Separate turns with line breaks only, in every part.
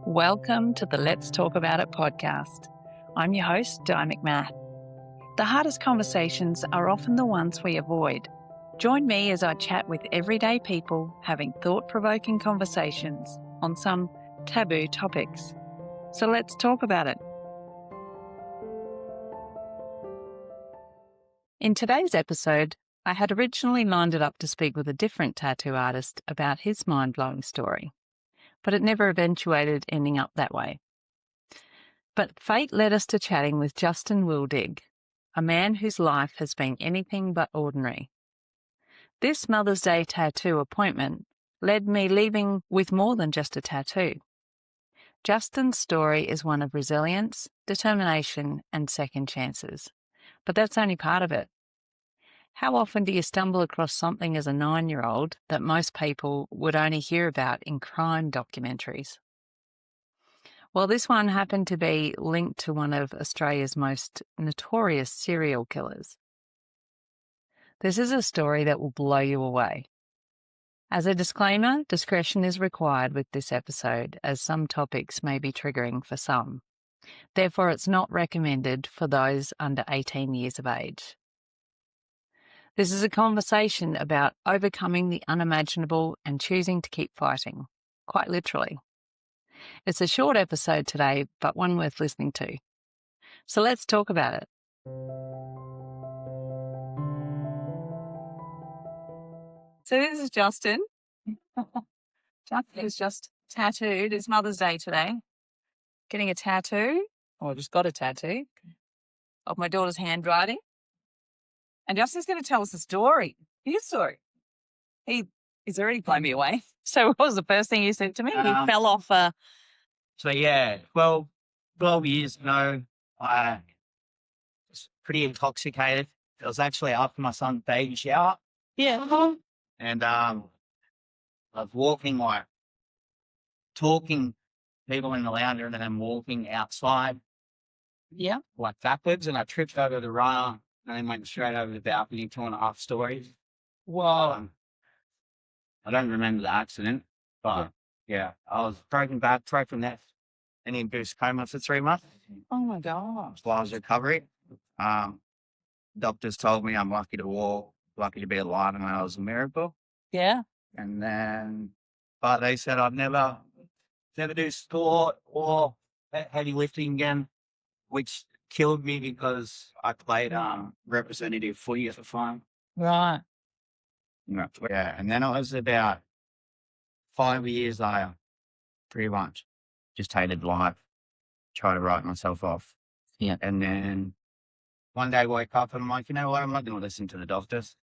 Welcome to the Let's Talk About It podcast. I'm your host, Di McMath. The hardest conversations are often the ones we avoid. Join me as I chat with everyday people having thought-provoking conversations on some taboo topics. So let's talk about it. In today's episode, I had originally lined it up to speak with a different tattoo artist about his mind-blowing story, but it never eventuated ending up that way. But fate led us to chatting with Justin Wildig, a man whose life has been anything but ordinary. This Mother's Day tattoo appointment led me leaving with more than just a tattoo. Justin's story is one of resilience, determination, and second chances. But that's only part of it. How often do you stumble across something as a 9-year-old that most people would only hear about in crime documentaries? Well, this one happened to be linked to one of Australia's most notorious serial killers. This is a story that will blow you away. As a disclaimer, discretion is required with this episode, as some topics may be triggering for some. Therefore, it's not recommended for those under 18 years of age. This is a conversation about overcoming the unimaginable and choosing to keep fighting, quite literally. It's a short episode today, but one worth listening to. So let's talk about it. So this is Justin. Justin is just tattooed. It's Mother's Day today. Getting a tattoo, or just got a tattoo, of my daughter's handwriting. And Justin's going to tell us a story. His story. He's already blown me away. So what was the first thing you said to me? He fell off a...
So, 12 years ago, I was pretty intoxicated. It was actually after my son's baby shower.
Yeah.
And I was walking, talking to people in the lounge and then walking outside.
Yeah.
Backwards, and I tripped over the rail and then went straight over the balcony, 2.5 stories. Whoa. I don't remember the accident, but I was broken back, broken neck, and induced coma for 3 months.
Oh my gosh.
While I was recovering. Doctors told me I'm lucky to walk, lucky to be alive, and that was a miracle.
Yeah.
And then, but they said I'd never do sport or heavy lifting again, which killed me because I played representative footy at the time.
Right.
Yeah, and then it was about 5 years I pretty much just hated life, tried to write myself off.
Yeah.
And then one day I woke up and I'm like, you know what, I'm not going to listen to the doctors.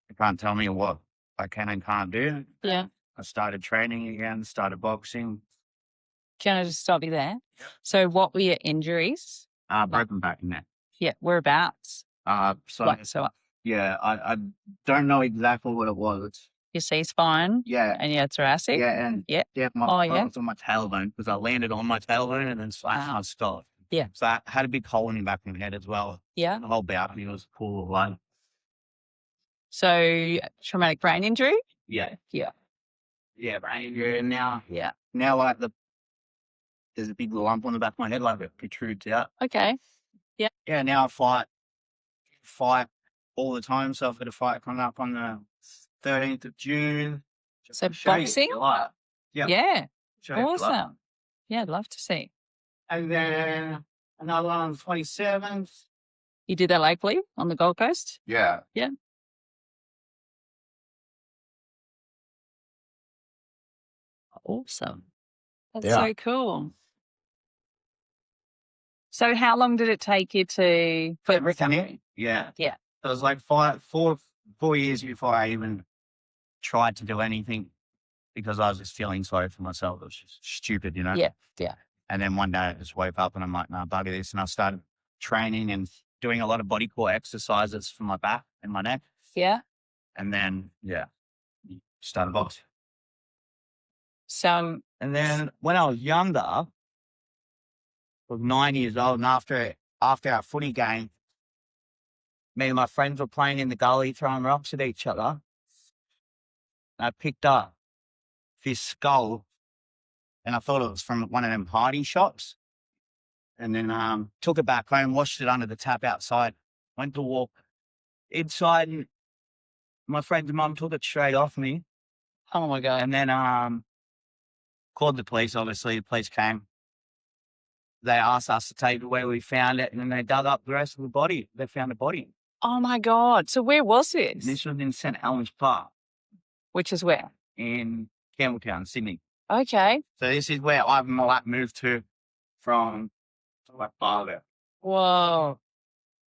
They can't tell me what I can and can't do.
Yeah.
I started training again, started boxing.
Can I just stop you there? So what were your injuries?
Broken back and neck.
Yeah. Whereabouts?
I don't know exactly what it was.
Your C-spine?
Yeah.
And your thoracic?
Yeah, and
yeah.
My was on my tailbone because I landed on my tailbone and then slashed my skull.
Yeah.
So I had a big hole in the back of my head as well.
Yeah.
The whole balcony was full of blood.
So traumatic brain injury?
Yeah.
Yeah.
Yeah, brain injury. And now
Yeah.
there's a big lump on the back of my head, like it protrudes out.
Okay. Yeah.
Yeah, now I fight all the time. So I've got a fight coming up on the 13th of June.
So boxing?
Yeah.
Yeah.
Show you
Awesome. Yeah, I'd love to see.
And then another one on the 27th.
You did that locally on the Gold Coast?
Yeah.
Yeah. Awesome. That's so cool. So how long did it take you to...
For everything? Yeah.
Yeah.
It was like 4 years before I even tried to do anything because I was just feeling sorry for myself. It was just stupid, you know?
Yeah. Yeah.
And then one day I just woke up and I'm like, no, bugger this. And I started training and doing a lot of body core exercises for my back and my neck.
Yeah.
And then, started boxing.
So...
And then when I was younger, I was 9 years old, and after our footy game, me and my friends were playing in the gully, throwing rocks at each other. And I picked up this skull and I thought it was from one of them party shops. And then took it back home, washed it under the tap outside, went to walk inside, and my friend's mum took it straight off me.
Oh my God.
And then called the police. Obviously, the police came. They asked us to take it where we found it, and then they dug up the rest of the body. They found a body.
Oh my God. So where was this?
This was in St. Helens Park.
Which is where?
In Campbelltown, Sydney.
Okay.
So this is where Ivan Milat moved to from like Barlow.
Whoa.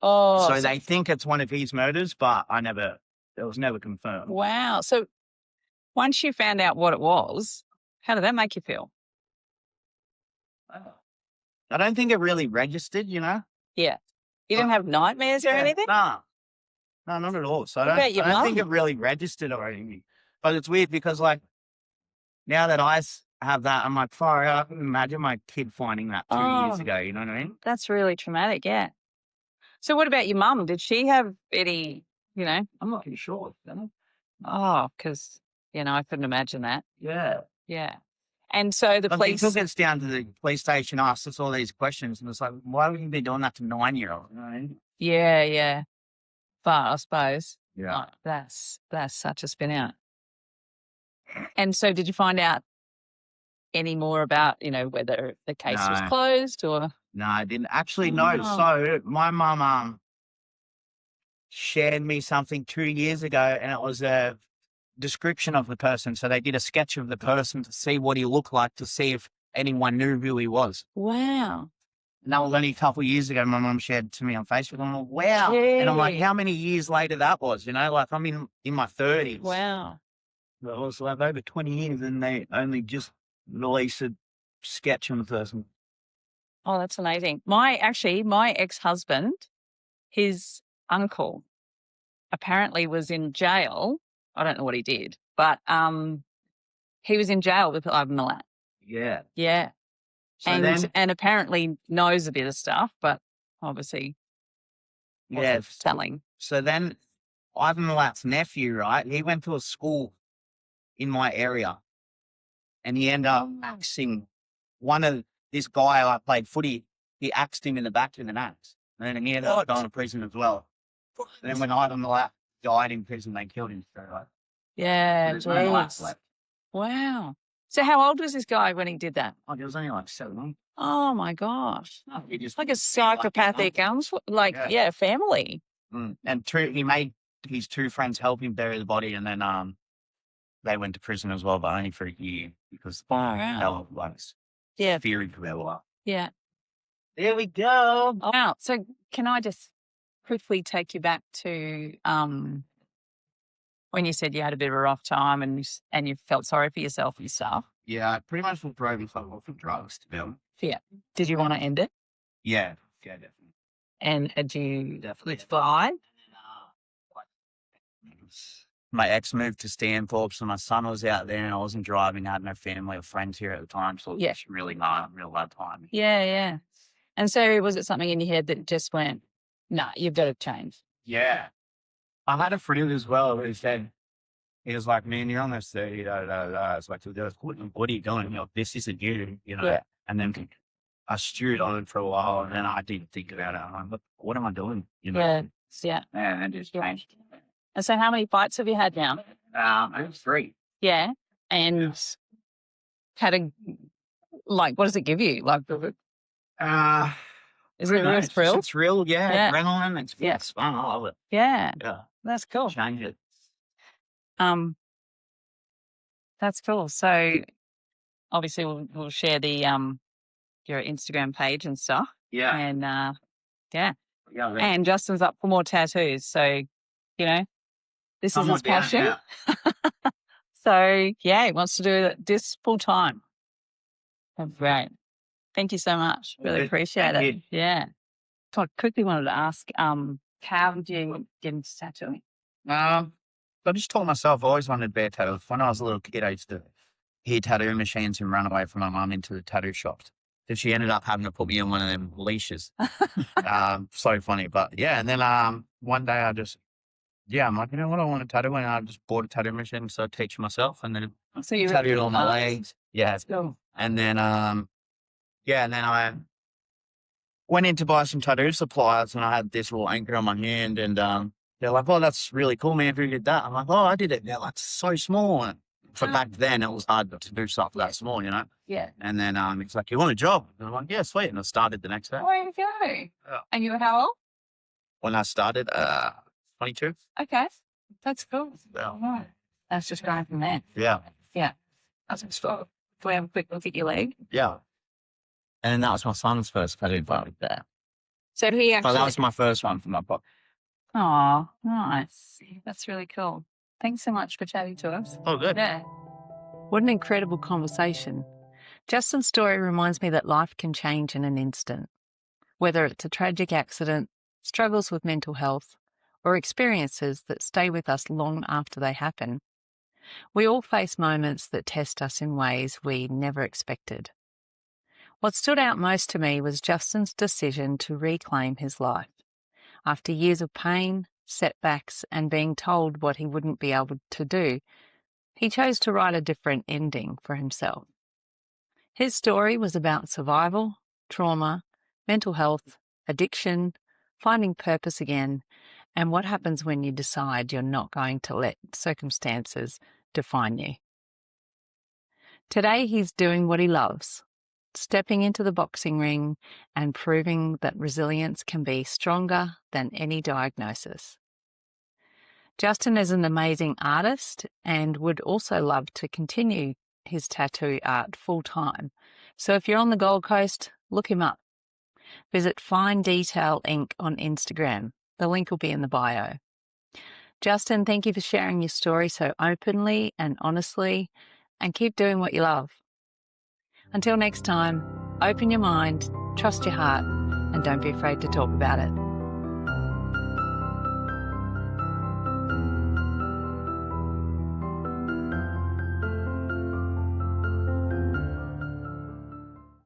Oh.
So they think it's one of his murders, but it was never confirmed.
Wow. So once you found out what it was, how did that make you feel?
I don't think it really registered,
Yeah. You didn't have nightmares or anything?
No, not at all. So I don't think it really registered or anything. But it's weird because, like, now that I have that, I'm like, far out. I can imagine my kid finding that 2 years ago. You know what I mean?
That's really traumatic, yeah. So what about your mum? Did she have any,
I'm not too sure.
Oh, because, I couldn't imagine that.
Yeah.
Yeah. And so the police
took us down to the police station, asked us all these questions, and it's like, why would you be doing that to 9-year-olds? You know what I mean?
Yeah. But I suppose that's such a spin out. And so did you find out any more about, whether the case was closed or?
No, I didn't actually know. So my mum shared me something 2 years ago, and it was a description of the person. So they did a sketch of the person to see what he looked like, to see if anyone knew who he was.
Wow.
And that was only a couple of years ago. My mum shared to me on Facebook. I'm like, wow.
Gee.
And I'm like, how many years later that was? Like I'm in my 30s.
Wow.
It was like over 20 years, and they only just released a sketch on the person.
Oh, that's amazing. My ex-husband, his uncle, apparently was in jail. I don't know what he did, but he was in jail with Ivan Milat.
Yeah.
Yeah. So and apparently knows a bit of stuff, but obviously wasn't telling.
So then Ivan Milat's nephew, right, he went to a school in my area, and he ended up axing this guy I played footy. He axed him in the back with an axe, and then he ended up going to prison as well. And then when Ivan Milat died in prison, they killed him straight away.
Yeah,
so no left.
Wow. So how old was this guy when he did that?
Oh, he was only like 7.
Oh my gosh.
He just
like a psychopathic family.
And he made his 2 friends help him bury the body, and then they went to prison as well, but only for a year because hell was fearing forever.
Yeah.
There we go.
Wow. So can I just quickly take you back to when you said you had a bit of a rough time and you felt sorry for yourself and stuff?
Yeah, I pretty much looked over for drugs, to be honest.
Yeah. Did you want to end it?
Yeah, definitely.
And had you defy?
My ex moved to Stanthorpe, so my son was out there, and I wasn't driving. I had no family or friends here at the time, so it was really real bad time.
Yeah. And so was it something in your head that just went, nah, you've got to change?
Yeah. I had a friend as well who said, he was like, man, you're on this 30, It's like, what are you doing? This isn't you,
Yeah.
And then I stewed on it for a while, and then I didn't think about it. I'm like, what am I doing?
Yeah.
And it just changed.
And so how many fights have you had now?
I have 3.
Yeah. And what does it give you? Like, is it a real thrill?
It's real, adrenaline. It's fun. I love it.
Yeah. That's cool.
Change it.
That's cool. So obviously we'll share the your Instagram page and stuff.
Yeah.
And and Justin's up for more tattoos. So, this is his passion. So he wants to do this full time. That's great. Thank you so much. Really appreciate it. Yeah. So I quickly wanted to ask, how did you get into tattooing?
I just told myself I always wanted to be a tattoo. When I was a little kid, I used to hear tattoo machines and run away from my mum into the tattoo shops. So she ended up having to put me on one of them leashes. So funny. But and then one day I just, I'm like, you know what, I want to tattoo, and I just bought a tattoo machine, so I teach myself, and then
So you
tattooed on my legs. Yeah.
Cool.
And then, and then I went in to buy some tattoo supplies, and I had this little anchor on my hand, and they're like, "Oh, that's really cool, man. Who did that?" I'm like, "Oh, I did it." They're like, "So small." And for back then, it was hard to do stuff that small, you know?
Yeah.
And then it's like, "You want a job?" And I'm like, "Yeah, sweet." And I started the next day.
There you go.
Yeah.
And you were how old?
When I started, 22.
Okay. That's cool.
Yeah.
All right. That's just going from there.
Yeah.
Yeah. That's cool. Can we have a quick look at your leg?
Yeah. And that was my son's first tattoo party there.
So he
So
actually.
that was my first one from my pocket.
Oh, nice. That's really cool. Thanks so much for chatting to us.
Oh, good.
Yeah. What an incredible conversation. Justin's story reminds me that life can change in an instant. Whether it's a tragic accident, struggles with mental health, or experiences that stay with us long after they happen, we all face moments that test us in ways we never expected. What stood out most to me was Justin's decision to reclaim his life. After years of pain, setbacks, and being told what he wouldn't be able to do, he chose to write a different ending for himself. His story was about survival, trauma, mental health, addiction, finding purpose again, and what happens when you decide you're not going to let circumstances define you. Today, he's doing what he loves, stepping into the boxing ring and proving that resilience can be stronger than any diagnosis. Justin is an amazing artist and would also love to continue his tattoo art full-time. So if you're on the Gold Coast, look him up. Visit Fine Detail Inc. on Instagram. The link will be in the bio. Justin, thank you for sharing your story so openly and honestly, and keep doing what you love. Until next time, open your mind, trust your heart, and don't be afraid to talk about it.